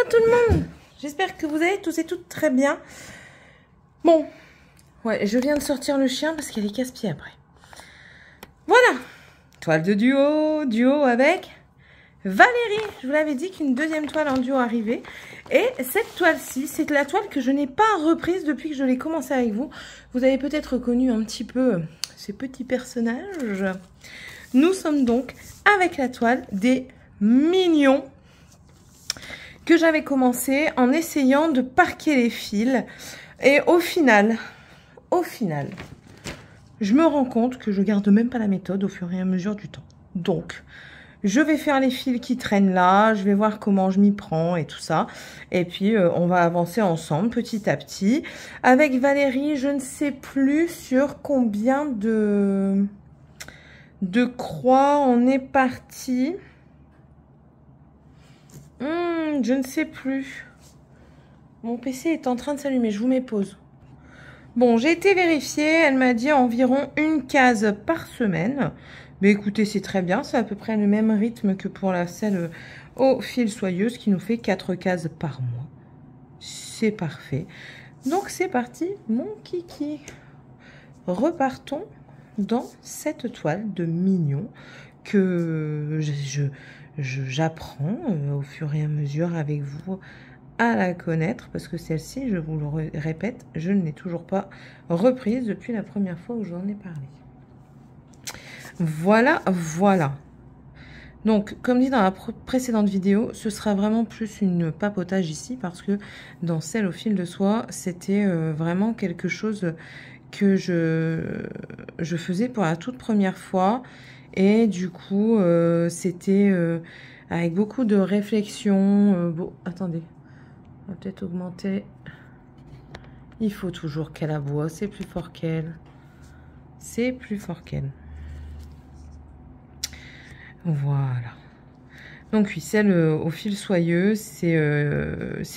tout le monde. J'espère que vous allez tous et toutes très bien. Bon, ouais, je viens de sortir le chien parce qu'il est casse-pied après. Voilà, toile de duo avec Valérie. Je vous l'avais dit qu'une deuxième toile en duo arrivait. Et cette toile-ci, c'est la toile que je n'ai pas reprise depuis que je l'ai commencé avec vous. Vous avez peut-être reconnu un petit peu ces petits personnages. Nous sommes donc avec la toile des mignons que j'avais commencé en essayant de parquer les fils. Et au final, je me rends compte que je garde même pas la méthode au fur et à mesure du temps. Donc, je vais faire les fils qui traînent là, je vais voir comment je m'y prends et tout ça. Et puis, on va avancer ensemble petit à petit. Avec Valérie, je ne sais plus sur combien de croix on est parti. Je ne sais plus. Mon PC est en train de s'allumer, je vous mets pause. Bon, j'ai été vérifier, elle m'a dit environ une case par semaine. Mais écoutez, c'est très bien, c'est à peu près le même rythme que pour la selle au fil soyeux, ce qui nous fait 4 cases par mois. C'est parfait. Donc c'est parti, mon kiki. Repartons dans cette toile de mignon que j'apprends au fur et à mesure avec vous à la connaître, parce que celle-ci, je vous le répète, je ne l'ai toujours pas reprise depuis la première fois où j'en ai parlé. Voilà. Donc, comme dit dans la précédente vidéo, ce sera vraiment plus une papotage ici, parce que dans celle au fil de soie, c'était vraiment quelque chose que je faisais pour la toute première fois. Et du coup, c'était avec beaucoup de réflexion. Bon, attendez. On va peut-être augmenter. Il faut toujours qu'elle aboie. C'est plus fort qu'elle. C'est plus fort qu'elle. Voilà. Donc oui, celle au fil soyeux, c'est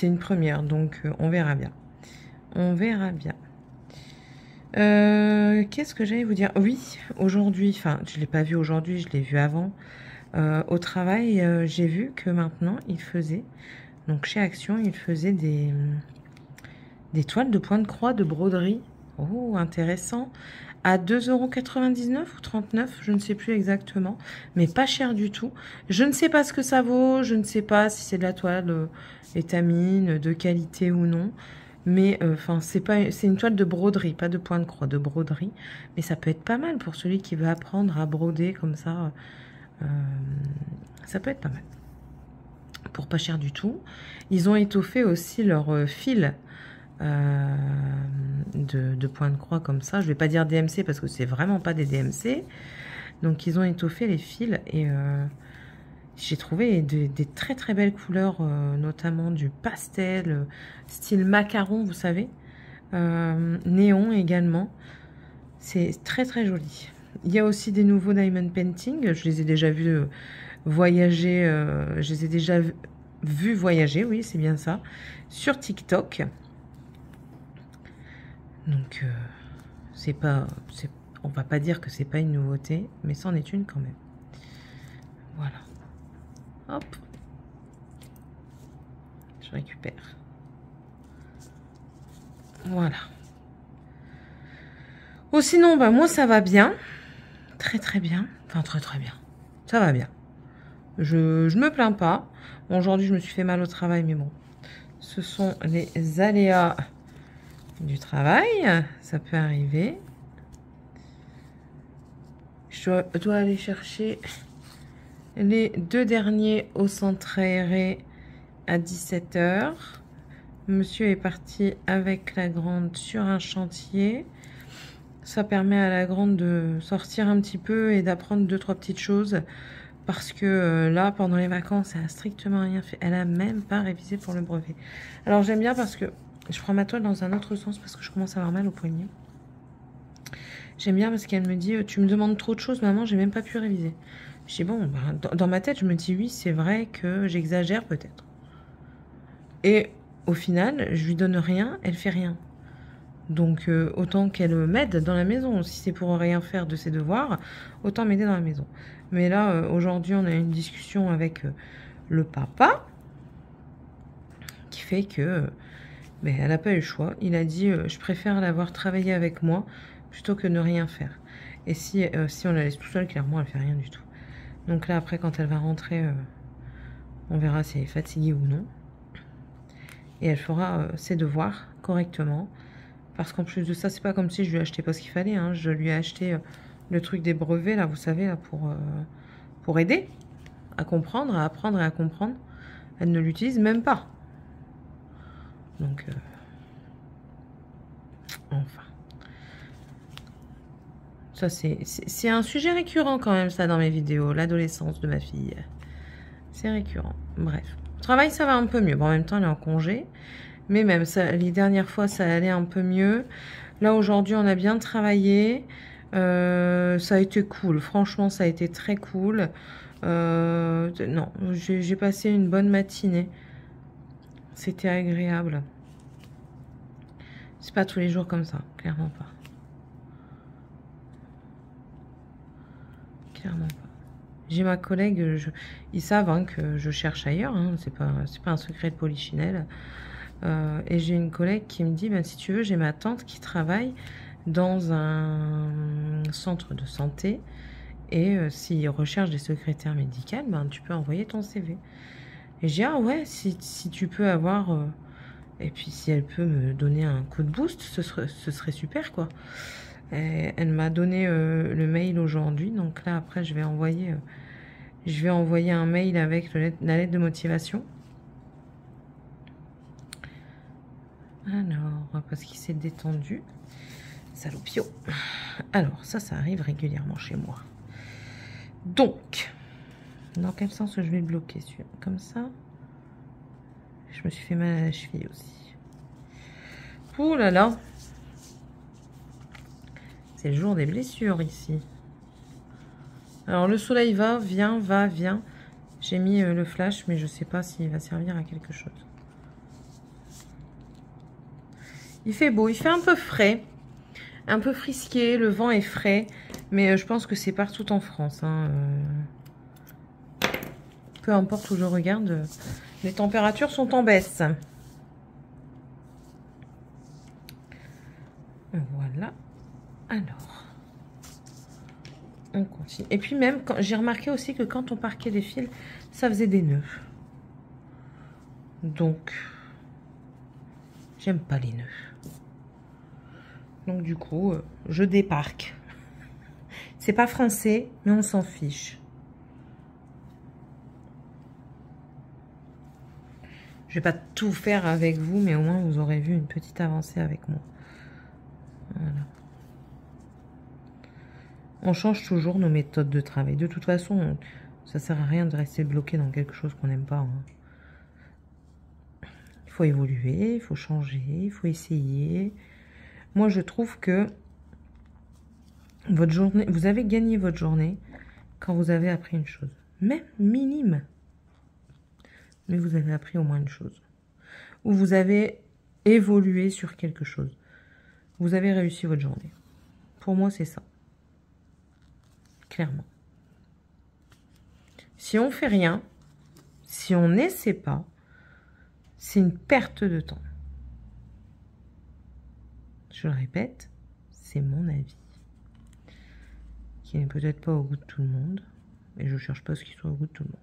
une première. Donc on verra bien. On verra bien. Qu'est-ce que j'allais vous dire? Oui, aujourd'hui, enfin, je ne l'ai pas vu aujourd'hui, je l'ai vu avant. Au travail, j'ai vu que maintenant, il faisait... Donc chez Action, il faisait des toiles de point de croix de broderie. Oh, intéressant. À 2,99 € ou 39, je ne sais plus exactement. Mais pas cher du tout. Je ne sais pas ce que ça vaut. Je ne sais pas si c'est de la toile étamine, de qualité ou non. Mais enfin, c'est une toile de broderie, pas de point de croix, de broderie. Mais ça peut être pas mal pour celui qui veut apprendre à broder comme ça. Ça peut être pas mal. Pour pas cher du tout. Ils ont étoffé aussi leur fil de point de croix comme ça. Je vais pas dire DMC parce que c'est vraiment pas des DMC. Donc ils ont étoffé les fils et j'ai trouvé des très très belles couleurs, notamment du pastel, style macaron, vous savez. Néon également. C'est très très joli. Il y a aussi des nouveaux diamond painting. Je les ai déjà vus voyager, je les ai déjà vus voyager, oui, c'est bien ça, sur TikTok. Donc, on va pas dire que c'est pas une nouveauté, mais c'en est une quand même. Voilà. Hop. Je récupère. Voilà. Oh, sinon, bah, moi, ça va bien. Très, très bien. Enfin, très, très bien. Ça va bien. Je me plains pas. Bon, aujourd'hui, je me suis fait mal au travail, mais bon. Ce sont les aléas du travail. Ça peut arriver. Je dois aller chercher les 2 derniers au centre aéré à 17 h. Monsieur est parti avec la grande sur un chantier. Ça permet à la grande de sortir un petit peu et d'apprendre 2-3 petites choses. Parce que là, pendant les vacances, elle a strictement rien fait. Elle a même pas révisé pour le brevet. Alors j'aime bien parce que je prends ma toile dans un autre sens parce que je commence à avoir mal au poignet. J'aime bien parce qu'elle me dit tu me demandes trop de choses, maman, j'ai même pas pu réviser. Je dis bon, bah, dans ma tête, je me dis oui, c'est vrai que j'exagère peut-être. Et au final, je lui donne rien, elle fait rien. Donc autant qu'elle m'aide dans la maison. Si c'est pour rien faire de ses devoirs, autant m'aider dans la maison. Mais là, aujourd'hui, on a une discussion avec le papa. qui fait que mais elle n'a pas eu le choix. Il a dit je préfère l'avoir travaillé avec moi plutôt que de ne rien faire. Et si on la laisse tout seule, clairement, elle fait rien du tout. Donc là, après, quand elle va rentrer, on verra si elle est fatiguée ou non. Et elle fera ses devoirs correctement. Parce qu'en plus de ça, c'est pas comme si je lui achetais pas ce qu'il fallait. Hein. Je lui ai acheté le truc des brevets, là, vous savez, là, pour aider à comprendre, à apprendre et à comprendre. Elle ne l'utilise même pas. Donc, enfin. Ça, c'est un sujet récurrent quand même, ça, dans mes vidéos. L'adolescence de ma fille. C'est récurrent. Bref. Au travail, ça va un peu mieux. Bon, en même temps, elle est en congé. Mais même, ça, les dernières fois, ça allait un peu mieux. Là, aujourd'hui, on a bien travaillé. Ça a été cool. Franchement, ça a été très cool. Non, j'ai passé une bonne matinée. C'était agréable. C'est pas tous les jours comme ça. Clairement pas. Clairement pas. J'ai ma collègue, ils savent hein, que je cherche ailleurs. Hein, c'est pas un secret de polichinelle. Et j'ai une collègue qui me dit, ben, si tu veux, j'ai ma tante qui travaille dans un centre de santé. Et s'ils recherchent des secrétaires médicales, ben, tu peux envoyer ton CV. Et j'ai dit, ah ouais, si tu peux avoir... et puis si elle peut me donner un coup de boost, ce serait super, quoi. Et elle m'a donné le mail aujourd'hui. Donc là, après, je vais envoyer un mail avec la lettre de motivation. Alors, parce qu'il s'est détendu. Salopio. Alors, ça arrive régulièrement chez moi. Donc, dans quel sens je vais le bloquer celui-là? Comme ça. Je me suis fait mal à la cheville aussi. Ouh là là. C'est le jour des blessures ici. Alors, le soleil vient. J'ai mis le flash, mais je ne sais pas s'il va servir à quelque chose. Il fait beau, il fait un peu frais, un peu frisqué, le vent est frais, mais je pense que c'est partout en France. Hein. Peu importe où je regarde, les températures sont en baisse. Voilà. Alors, on continue. Et puis même, j'ai remarqué aussi que quand on parquait les fils, ça faisait des nœuds. Donc, j'aime pas les nœuds. Donc du coup, je déparque. C'est pas français, mais on s'en fiche. Je vais pas tout faire avec vous, mais au moins vous aurez vu une petite avancée avec moi. Voilà. On change toujours nos méthodes de travail. De toute façon, ça sert à rien de rester bloqué dans quelque chose qu'on n'aime pas. Hein. Il faut évoluer, il faut changer, il faut essayer. Moi, je trouve que votre journée, vous avez gagné votre journée quand vous avez appris une chose. Même minime. Mais vous avez appris au moins une chose. Ou vous avez évolué sur quelque chose. Vous avez réussi votre journée. Pour moi, c'est ça. Clairement. Si on fait rien, si on n'essaie pas, c'est une perte de temps. Je le répète, c'est mon avis. Qui n'est peut-être pas au goût de tout le monde. Et je ne cherche pas ce qui soit au goût de tout le monde.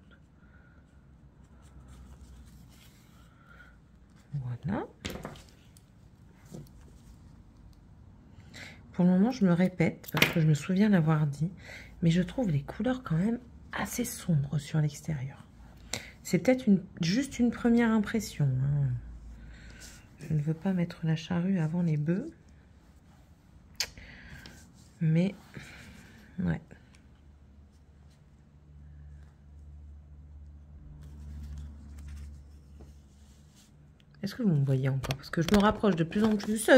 Voilà. Pour le moment, je me répète, parce que je me souviens l'avoir dit, mais je trouve les couleurs quand même assez sombres sur l'extérieur. C'est peut-être juste une première impression. Hein. Je ne veux pas mettre la charrue avant les bœufs. Mais, ouais. Est-ce que vous me voyez encore? Parce que je me rapproche de plus en plus.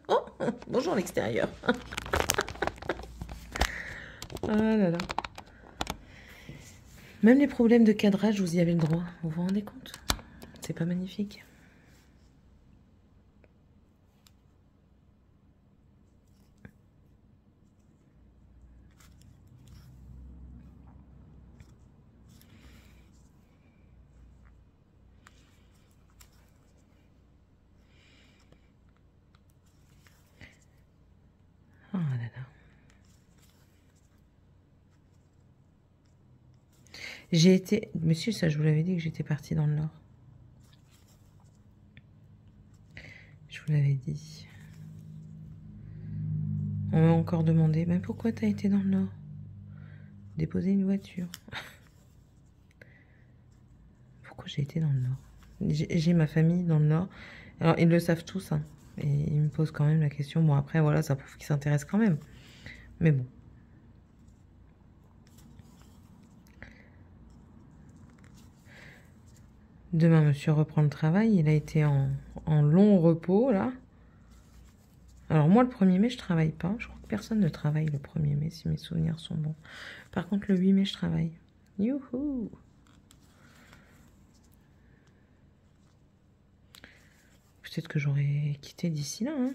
Oh, bonjour l'extérieur. Ah là là. Même les problèmes de cadrage, vous y avez le droit. Vous vous rendez compte? C'est pas magnifique? J'ai été... Monsieur, ça, je vous l'avais dit que j'étais partie dans le Nord. Je vous l'avais dit. On m'a encore demandé, mais pourquoi t'as été dans le Nord? Déposer une voiture. Pourquoi j'ai été dans le Nord? J'ai ma famille dans le Nord. Alors, ils le savent tous, hein. Et ils me posent quand même la question. Bon, après, voilà, ça prouve qu'ils s'intéressent quand même. Mais bon. Demain, monsieur reprend le travail. Il a été en long repos, là. Alors, moi, le 1er mai, je travaille pas. Je crois que personne ne travaille le 1er mai, si mes souvenirs sont bons. Par contre, le 8 mai, je travaille. Youhou! Peut-être que j'aurais quitté d'ici là, hein.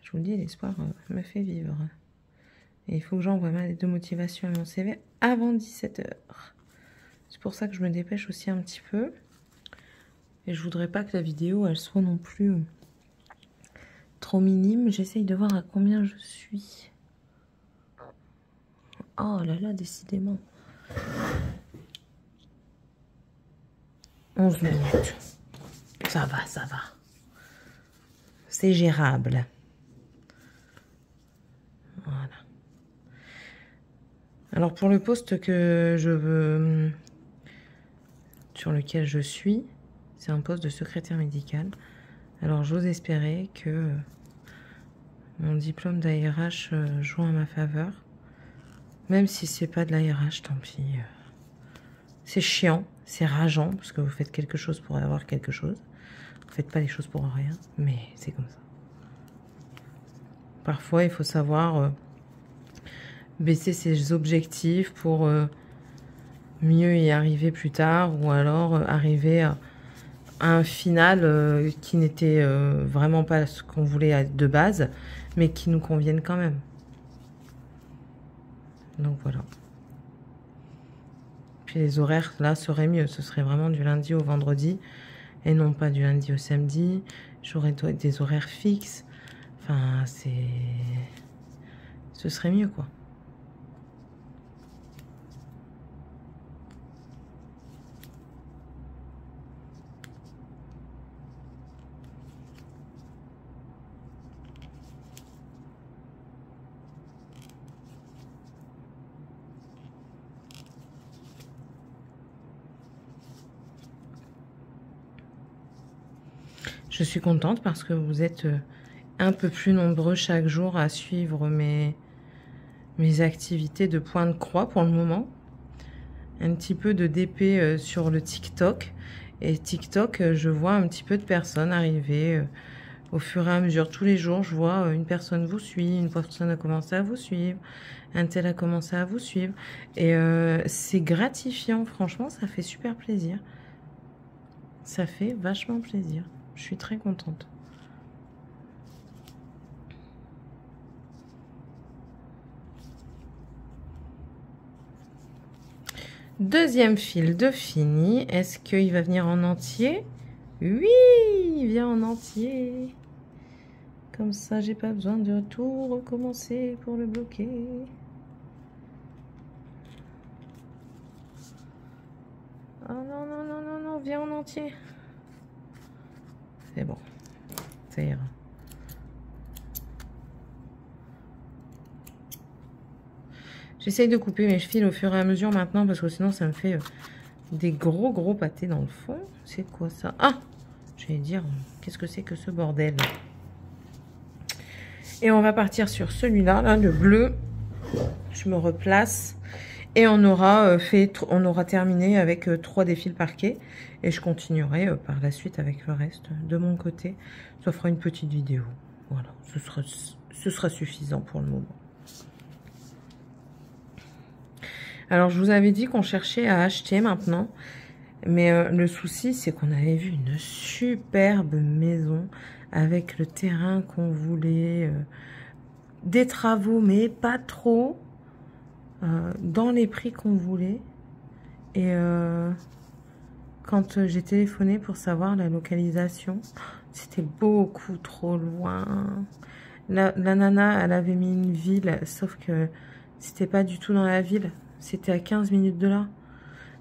Je vous le dis, l'espoir me fait vivre. Et il faut que j'envoie ma lettre de motivation et mon CV avant 17 h. C'est pour ça que je me dépêche aussi un petit peu. Et je voudrais pas que la vidéo, elle soit non plus trop minime. J'essaye de voir à combien je suis. Oh là là, décidément. 11 minutes. Ça va, ça va. C'est gérable. Voilà. Alors pour le poste que je veux, sur lequel je suis, c'est un poste de secrétaire médical. Alors j'ose espérer que mon diplôme d'ARH joue en ma faveur. Même si c'est pas de l'ARH, tant pis. C'est chiant, c'est rageant, parce que vous faites quelque chose pour avoir quelque chose. Vous faites pas les choses pour rien, mais c'est comme ça. Parfois, il faut savoir baisser ses objectifs pour mieux y arriver plus tard, ou alors arriver à un final qui n'était vraiment pas ce qu'on voulait de base, mais qui nous convienne quand même. Donc voilà. Puis les horaires, là, seraient mieux. Ce serait vraiment du lundi au vendredi et non pas du lundi au samedi. J'aurais des horaires fixes. Enfin, ce serait mieux, quoi. Je suis contente parce que vous êtes un peu plus nombreux chaque jour à suivre mes activités de point de croix pour le moment. Un petit peu de DP sur le TikTok. Et TikTok, je vois un petit peu de personnes arriver au fur et à mesure. Tous les jours, je vois une personne vous suit, une personne a commencé à vous suivre, un tel a commencé à vous suivre. Et c'est gratifiant, franchement, ça fait super plaisir. Ça fait vachement plaisir. Je suis très contente. Deuxième fil de fini. Est-ce qu'il va venir en entier? Oui, il vient en entier. Comme ça, j'ai pas besoin de tout recommencer pour le bloquer. Oh non, non, non, non, non, viens en entier. C'est bon, ça ira. J'essaye de couper mes fils au fur et à mesure maintenant parce que sinon ça me fait des gros pâtés dans le fond. C'est quoi ça? Ah, j'allais dire, qu'est-ce que c'est que ce bordel? Et on va partir sur celui-là, là, le bleu. Je me replace. Et on aura terminé avec 3 défils parquets. Et je continuerai par la suite avec le reste de mon côté. Ça fera une petite vidéo. Voilà, ce sera suffisant pour le moment. Alors, je vous avais dit qu'on cherchait à acheter maintenant. Mais le souci, c'est qu'on avait vu une superbe maison avec le terrain qu'on voulait. Des travaux, mais pas trop. Dans les prix qu'on voulait. Et quand j'ai téléphoné pour savoir la localisation, c'était beaucoup trop loin. La nana, elle avait mis une ville, sauf que c'était pas du tout dans la ville. C'était à 15 minutes de là.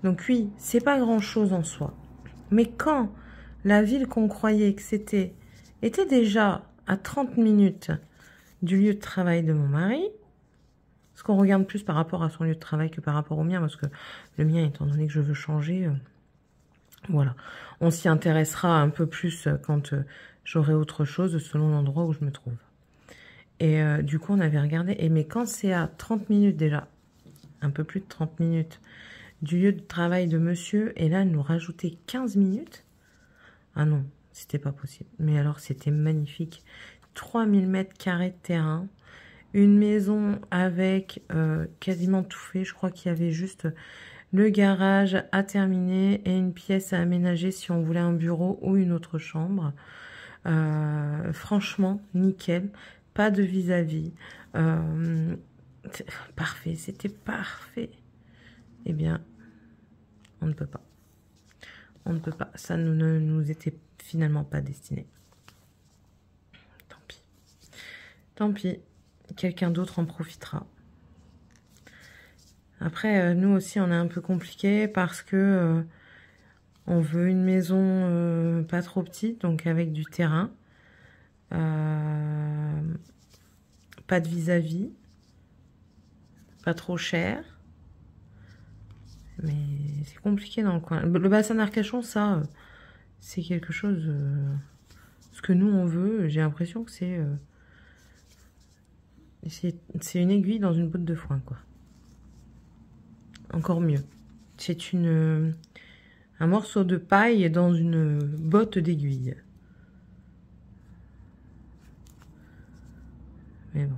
Donc oui, c'est pas grand-chose en soi. Mais quand la ville qu'on croyait que c'était était déjà à 30 minutes du lieu de travail de mon mari, parce qu'on regarde plus par rapport à son lieu de travail que par rapport au mien, parce que le mien, étant donné que je veux changer, voilà. On s'y intéressera un peu plus quand j'aurai autre chose selon l'endroit où je me trouve. Et du coup, on avait regardé. Et mais quand c'est à 30 minutes déjà, un peu plus de 30 minutes du lieu de travail de monsieur, et là, nous rajouter 15 minutes. Ah non, c'était pas possible. Mais alors, c'était magnifique. 3000 mètres carrés de terrain. Une maison avec quasiment tout fait. Je crois qu'il y avait juste le garage à terminer et une pièce à aménager si on voulait un bureau ou une autre chambre. Franchement, nickel. Pas de vis-à-vis. Parfait, c'était parfait. Eh bien, on ne peut pas. On ne peut pas. Ça ne nous était finalement pas destiné. Tant pis. Tant pis. Quelqu'un d'autre en profitera. Après, nous aussi, on est un peu compliqué parce que on veut une maison pas trop petite, donc avec du terrain. Pas de vis-à-vis. Pas trop cher. Mais c'est compliqué dans le coin. Le bassin d'Arcachon, ça, c'est quelque chose... ce que nous, on veut, j'ai l'impression que c'est une aiguille dans une botte de foin, quoi. Encore mieux. C'est un morceau de paille dans une botte d'aiguille. Mais bon.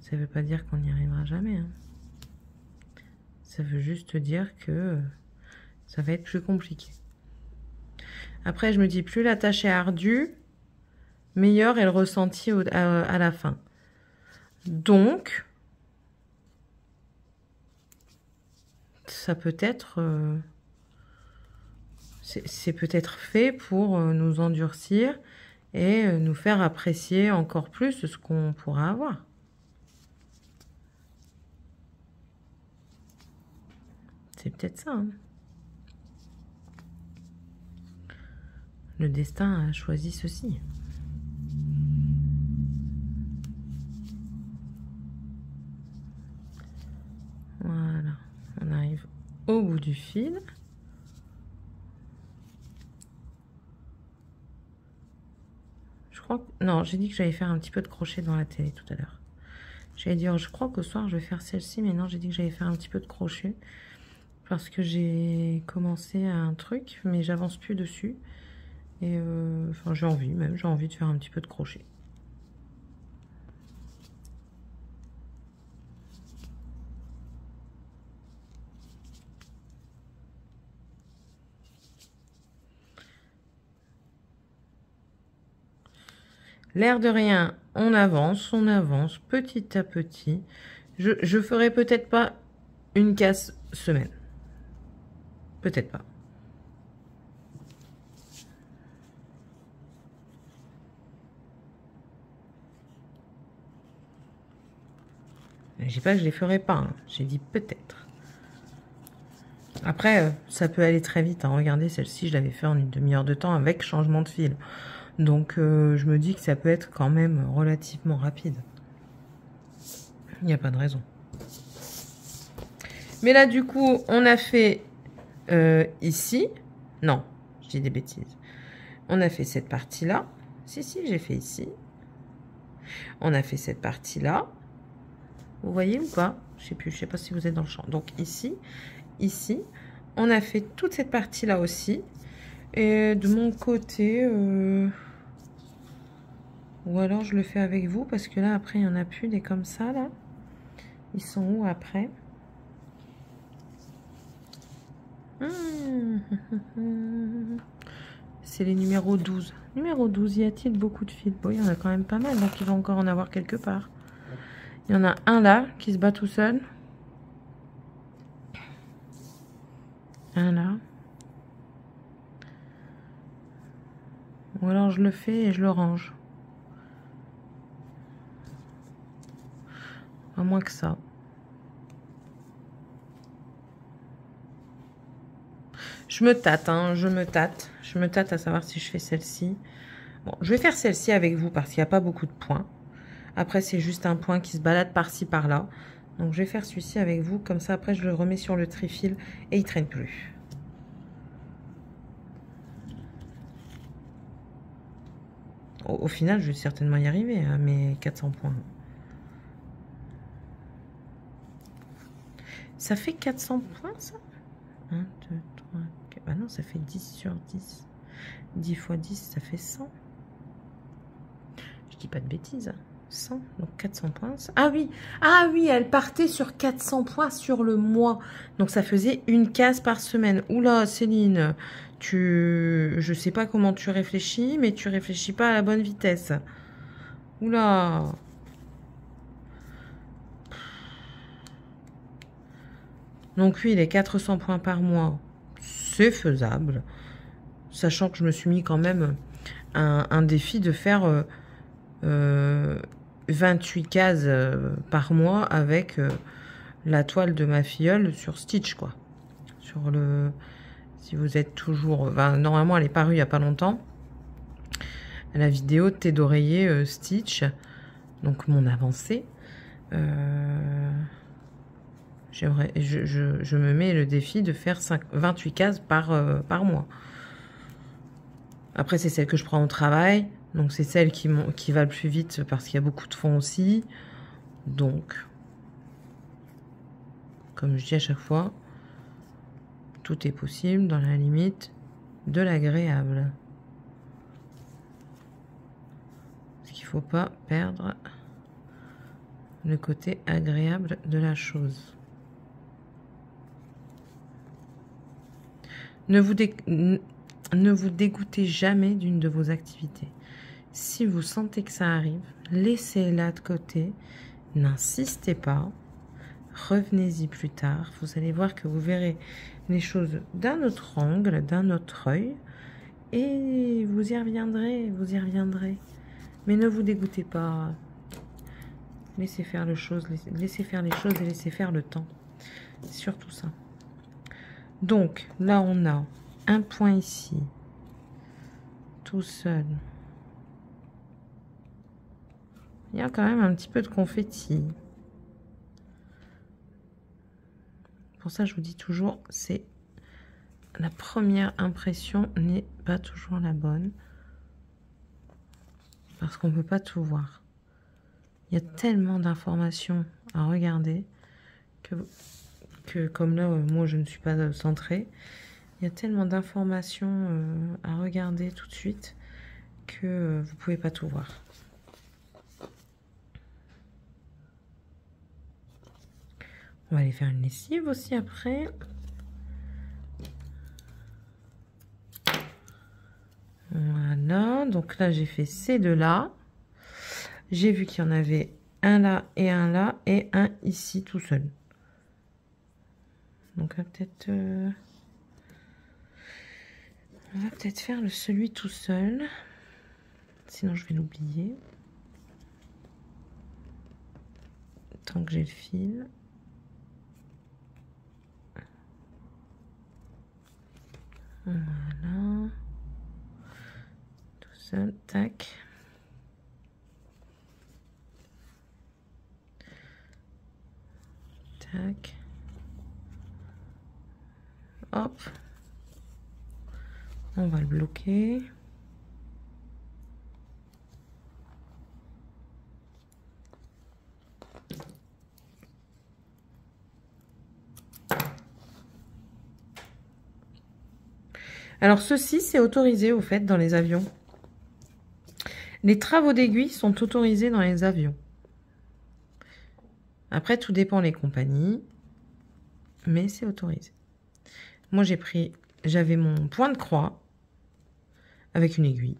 Ça veut pas dire qu'on n'y arrivera jamais. Hein. Ça veut juste dire que ça va être plus compliqué. Après, je me dis, plus la tâche est ardue, meilleur est le ressenti à la fin. Donc, ça peut être... c'est peut-être fait pour nous endurcir et nous faire apprécier encore plus ce qu'on pourra avoir. C'est peut-être ça. Hein. Le destin a choisi ceci. Voilà. On arrive au bout du fil. Je crois que... Non, j'ai dit que j'allais faire un petit peu de crochet dans la télé tout à l'heure. J'allais dire, je crois qu'au soir, je vais faire celle-ci. Mais non, j'ai dit que j'allais faire un petit peu de crochet. Parce que j'ai commencé un truc, mais j'avance plus dessus. Et enfin, j'ai envie de faire un petit peu de crochet. L'air de rien, on avance petit à petit. Je ferai peut-être pas une casse semaine. Peut-être pas. Je dis pas que je les ferai pas, hein. J'ai dit peut-être. Après, ça peut aller très vite. Hein. Regardez, celle-ci, je l'avais fait en une demi-heure de temps avec changement de fil. Donc, je me dis que ça peut être quand même relativement rapide. Il n'y a pas de raison. Mais là, du coup, on a fait ici. Non, je dis des bêtises. On a fait cette partie-là. Si, j'ai fait ici. On a fait cette partie-là. Vous voyez ou pas? Je sais pas si vous êtes dans le champ. Donc, ici. On a fait toute cette partie-là aussi. Et de mon côté... ou alors, je le fais avec vous. Parce que là, après, il n'y en a plus des comme ça, là. Ils sont où, après? C'est les numéros 12. Numéro 12, y a-t-il beaucoup de fils? Bon, il y en a quand même pas mal, donc il va encore en avoir quelque part. Il y en a un là, qui se bat tout seul. Un là. Ou alors je le fais et je le range. À moins que ça. Je me tâte, hein, je me tâte. Je me tâte à savoir si je fais celle-ci. Bon, je vais faire celle-ci avec vous parce qu'il n'y a pas beaucoup de points. Après, c'est juste un point qui se balade par-ci, par-là. Donc, je vais faire celui-ci avec vous. Comme ça, après, je le remets sur le trifil et il ne traîne plus. Au final, je vais certainement y arriver à mes 400 points. Ça fait 400 points, ça? 1, 2, 3, 4... Ah non, ça fait 10 sur 10. 10 fois 10, ça fait 100. Je dis pas de bêtises. 100, donc 400 points. Ah oui, elle partait sur 400 points sur le mois. Donc ça faisait une case par semaine. Oula, Céline, je sais pas comment tu réfléchis, mais tu réfléchis pas à la bonne vitesse. Oula. Donc oui, les 400 points par mois, c'est faisable. Sachant que je me suis mis quand même un défi de faire 28 cases par mois avec la toile de ma filleule sur Stitch, quoi. Sur le... Si vous êtes toujours... Ben, normalement, elle est parue il n'y a pas longtemps. La vidéo de thé d'oreiller Stitch. Donc, mon avancée. Je me mets le défi de faire 28 cases par mois. Après, c'est celle que je prends au travail. Donc, c'est celle qui va le plus vite parce qu'il y a beaucoup de fonds aussi. Donc, comme je dis à chaque fois, tout est possible dans la limite de l'agréable. Parce qu'il ne faut pas perdre le côté agréable de la chose. Ne vous dégoûtez jamais d'une de vos activités. Si vous sentez que ça arrive, laissez-la de côté. N'insistez pas. Revenez-y plus tard. Vous allez voir que vous verrez les choses d'un autre angle, d'un autre œil. Et vous y reviendrez, vous y reviendrez. Mais ne vous dégoûtez pas. Laissez faire les choses et laissez faire le temps. C'est surtout ça. Donc, là, on a un point ici, tout seul. Il y a quand même un petit peu de confetti. Pour ça, je vous dis toujours, c'est la première impression n'est pas toujours la bonne. Parce qu'on ne peut pas tout voir. Il y a tellement d'informations à regarder que comme là, moi, je ne suis pas centrée. Il y a tellement d'informations à regarder tout de suite que vous ne pouvez pas tout voir. On va aller faire une lessive aussi après. Voilà, donc là j'ai fait ces deux-là. J'ai vu qu'il y en avait un là et un ici tout seul. Donc on va peut-être faire celui tout seul. Sinon je vais l'oublier. Tant que j'ai le fil. Voilà. Tout seul, tac. Tac. Hop. On va le bloquer. Alors ceci, c'est autorisé au fait dans les avions. Les travaux d'aiguille sont autorisés dans les avions. Après, tout dépend des compagnies, mais c'est autorisé. Moi, j'avais mon point de croix avec une aiguille.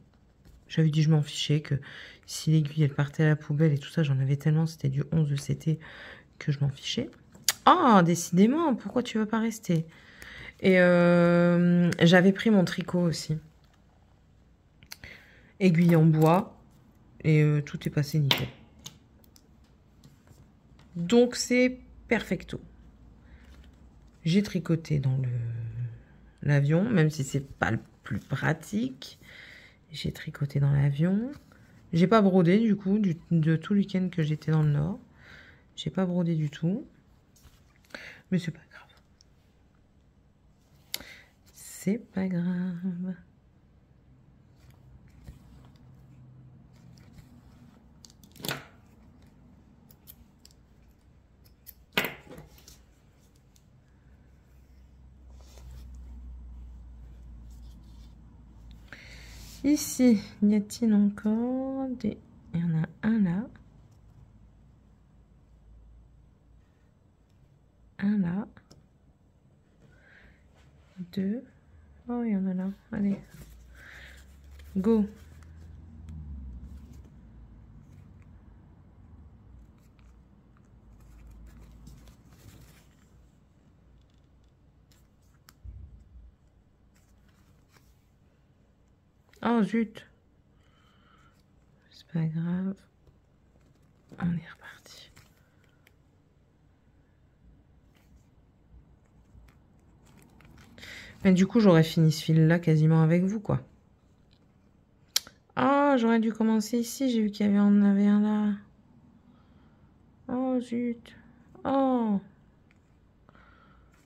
J'avais dit, je m'en fichais, que si l'aiguille, elle partait à la poubelle et tout ça, j'en avais tellement, c'était du 11 de CT, que je m'en fichais. Ah, décidément, pourquoi tu veux pas rester? Et j'avais pris mon tricot aussi. Aiguille en bois. Et tout est passé nickel. Donc c'est perfecto. J'ai tricoté dans l'avion, même si c'est pas le plus pratique. J'ai tricoté dans l'avion. J'ai pas brodé du coup, de tout le week-end que j'étais dans le Nord. J'ai pas brodé du tout. Mais c'est pas grave. C'est pas grave. Ici, y a-t-il encore des... Il y en a un là. Un là. Deux. Oh, il y en a là. Allez. Go. Oh, zut. C'est pas grave. On est reparti. Mais du coup, j'aurais fini ce fil-là quasiment avec vous, quoi. Ah, j'aurais dû commencer ici. J'ai vu qu'il y avait, en avait un là. Oh, zut. Oh.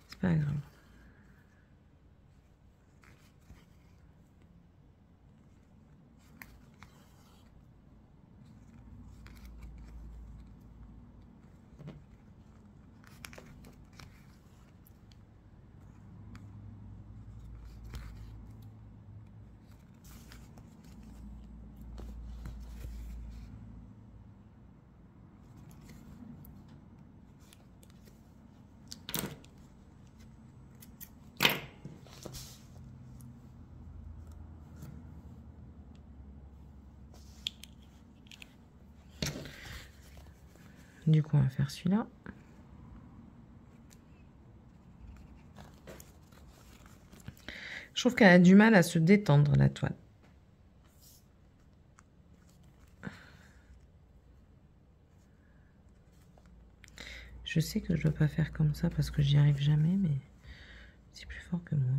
C'est pas grave. Du coup, on va faire celui-là. Je trouve qu'elle a du mal à se détendre, la toile. Je sais que je ne dois pas faire comme ça parce que j'y arrive jamais, mais c'est plus fort que moi.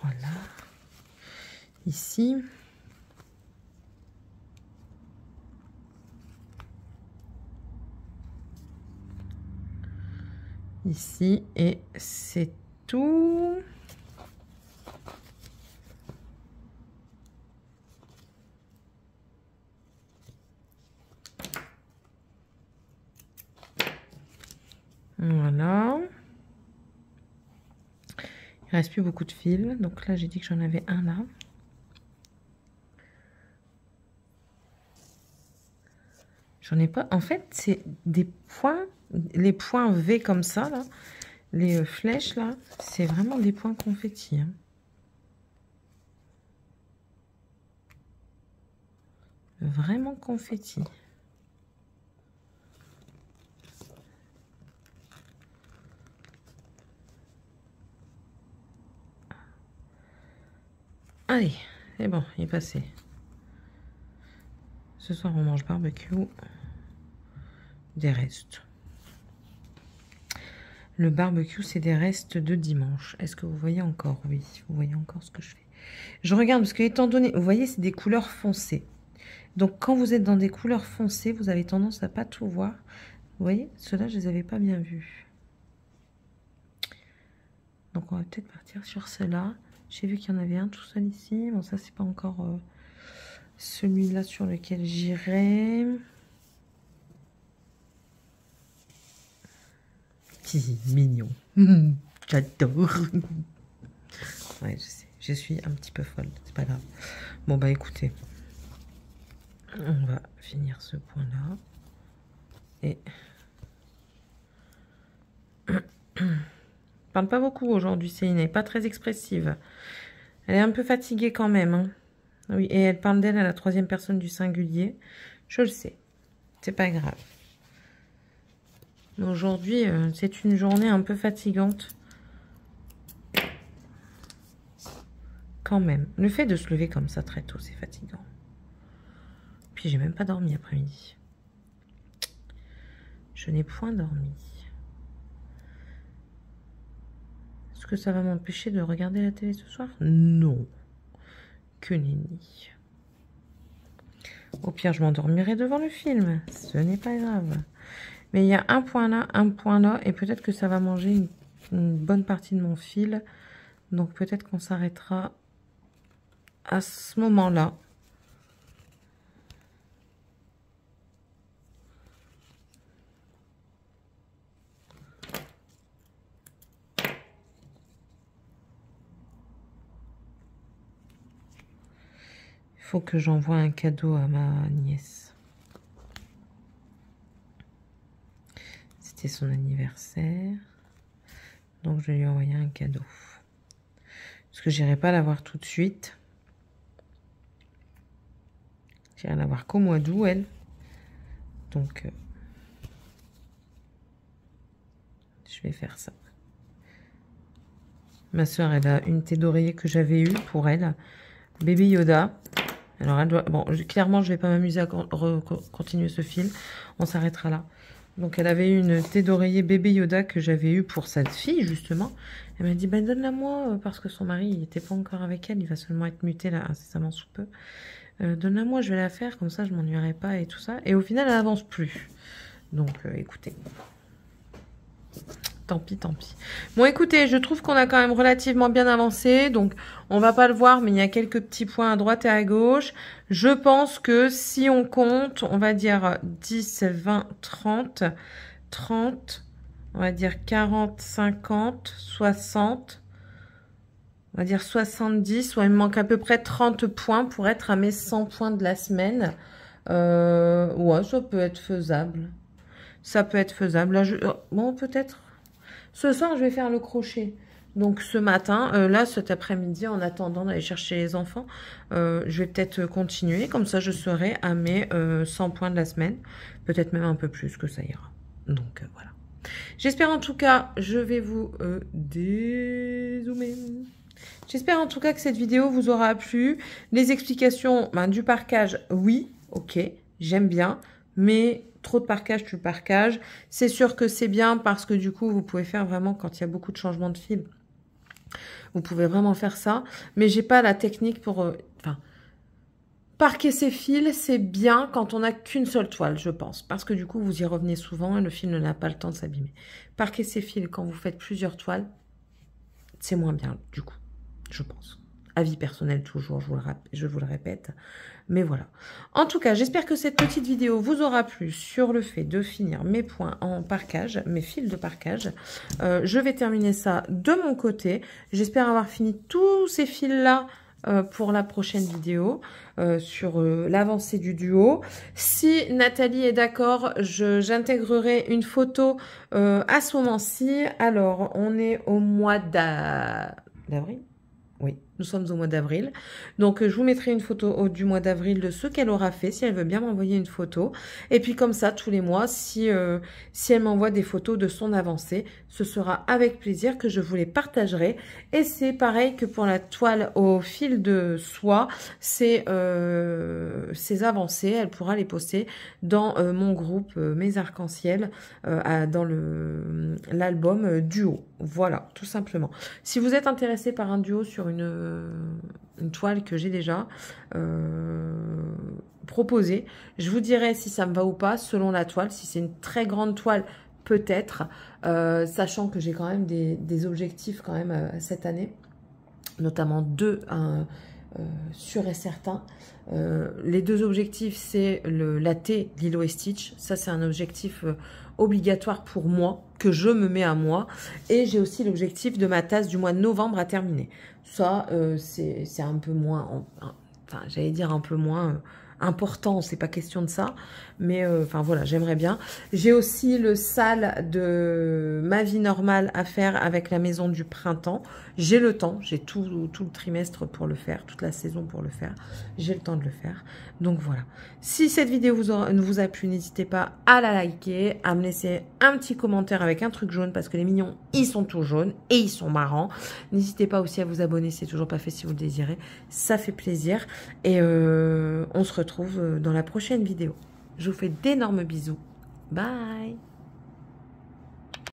Voilà. Ici. Ici. Et c'est tout. Voilà. Il reste plus beaucoup de fils. Donc là, j'ai dit que j'en avais un là. J'en ai pas. En fait, c'est des points. Les points V comme ça, là. Les flèches, là. C'est vraiment des points confetti. Hein. Vraiment confetti. Allez, c'est bon, il est passé. Ce soir, on mange barbecue. Des restes. Le barbecue, c'est des restes de dimanche. Est-ce que vous voyez encore? Oui, vous voyez encore ce que je fais. Je regarde parce que étant donné, vous voyez, c'est des couleurs foncées. Donc, quand vous êtes dans des couleurs foncées, vous avez tendance à pas tout voir. Vous voyez, ceux-là, je les avais pas bien vus. Donc, on va peut-être partir sur ceux-là. J'ai vu qu'il y en avait un tout seul ici. Bon, ça, c'est pas encore celui-là sur lequel j'irai. Mignon. J'adore. Ouais, je sais. Je suis un petit peu folle. C'est pas grave. Bon, bah écoutez. On va finir ce point-là. Et... parle pas beaucoup aujourd'hui, Céline. Elle n'est pas très expressive. Elle est un peu fatiguée quand même. Hein. Oui, et elle parle d'elle à la 3e personne du singulier. Je le sais. C'est pas grave. Mais aujourd'hui, c'est une journée un peu fatigante. Quand même. Le fait de se lever comme ça très tôt, c'est fatigant. Puis j'ai même pas dormi après-midi. Je n'ai point dormi. Est-ce que ça va m'empêcher de regarder la télé ce soir? Non. Que nenni. Au pire, je m'endormirai devant le film. Ce n'est pas grave. Mais il y a un point là, et peut-être que ça va manger une bonne partie de mon fil. Donc peut-être qu'on s'arrêtera à ce moment-là. Il faut que j'envoie un cadeau à ma nièce. C'était son anniversaire. Donc je vais lui envoyer un cadeau. Parce que j'irai pas la voir tout de suite. J'irai la voir qu'au mois d'août, elle. Donc je vais faire ça. Ma soeur, elle a une thé d'oreiller que j'avais eue pour elle. Baby Yoda. Alors, elle doit... Bon, clairement, je vais pas m'amuser à continuer ce film. On s'arrêtera là. Donc, elle avait une thé d'oreiller bébé Yoda que j'avais eue pour sa fille, justement. Elle m'a dit, ben, donne-la moi, parce que son mari, il n'était pas encore avec elle. Il va seulement être muté, là, incessamment sous peu. Donne-la moi, je vais la faire. Comme ça, je m'ennuierai pas et tout ça. Et au final, elle avance plus. Donc, écoutez... Tant pis, tant pis. Bon, écoutez, je trouve qu'on a quand même relativement bien avancé. Donc, on va pas le voir, mais il y a quelques petits points à droite et à gauche. Je pense que si on compte, on va dire 10, 20, 30, 30, on va dire 40, 50, 60, on va dire 70. Soit il me manque à peu près 30 points pour être à mes 100 points de la semaine. Ouais, ça peut être faisable. Ça peut être faisable. Là, bon, peut-être... Ce soir, je vais faire le crochet. Donc, ce matin, là, cet après-midi, en attendant d'aller chercher les enfants, je vais peut-être continuer. Comme ça, je serai à mes 100 points de la semaine. Peut-être même un peu plus que ça ira. Donc, voilà. J'espère en tout cas, je vais vous dézoomer. J'espère en tout cas que cette vidéo vous aura plu. Les explications du parquage, oui, ok, j'aime bien. Mais... trop de parquage, tu le parquages. C'est sûr que c'est bien parce que du coup, vous pouvez faire vraiment, quand il y a beaucoup de changements de fil, vous pouvez vraiment faire ça. Mais j'ai pas la technique pour... parquer ses fils, c'est bien quand on n'a qu'une seule toile, je pense. Parce que du coup, vous y revenez souvent et le fil n'a pas le temps de s'abîmer. Parquer ses fils quand vous faites plusieurs toiles, c'est moins bien, du coup, je pense. Avis personnel toujours, je vous le répète. Mais voilà. En tout cas, j'espère que cette petite vidéo vous aura plu sur le fait de finir mes points en parquage, mes fils de parquage. Je vais terminer ça de mon côté. J'espère avoir fini tous ces fils-là pour la prochaine vidéo sur l'avancée du duo. Si Nathalie est d'accord, j'intégrerai une photo à ce moment-ci. Alors, on est au mois d'avril. Oui, nous sommes au mois d'avril. Donc, je vous mettrai une photo du mois d'avril de ce qu'elle aura fait, si elle veut bien m'envoyer une photo. Et puis, comme ça, tous les mois, si elle m'envoie des photos de son avancée, ce sera avec plaisir que je vous les partagerai. Et c'est pareil que pour la toile au fil de soie, ses avancées, elle pourra les poster dans mon groupe Mes Arcs-en-Ciel, dans l'album duo. Voilà, tout simplement. Si vous êtes intéressé par un duo sur une toile que j'ai déjà proposée, je vous dirai si ça me va ou pas selon la toile. Si c'est une très grande toile, peut-être, sachant que j'ai quand même des objectifs quand même cette année, notamment deux sûr et certain. Les deux objectifs, c'est la T, Lilo et Stitch. Ça, c'est un objectif obligatoire pour moi, que je me mets à moi. Et j'ai aussi l'objectif de ma tasse du mois de novembre à terminer. Ça, c'est un peu moins, enfin, j'allais dire un peu moins important, c'est pas question de ça. Mais enfin voilà, j'aimerais bien. J'ai aussi le sale de ma vie normale à faire avec la maison du printemps. J'ai le temps, j'ai tout le trimestre pour le faire, toute la saison pour le faire. J'ai le temps de le faire. Donc voilà. Si cette vidéo vous a plu, n'hésitez pas à la liker, à me laisser un petit commentaire avec un truc jaune parce que les mignons, ils sont tout jaunes et ils sont marrants. N'hésitez pas aussi à vous abonner si c'est toujours pas fait si vous le désirez. Ça fait plaisir. Et on se retrouve dans la prochaine vidéo. Je vous fais d'énormes bisous. Bye!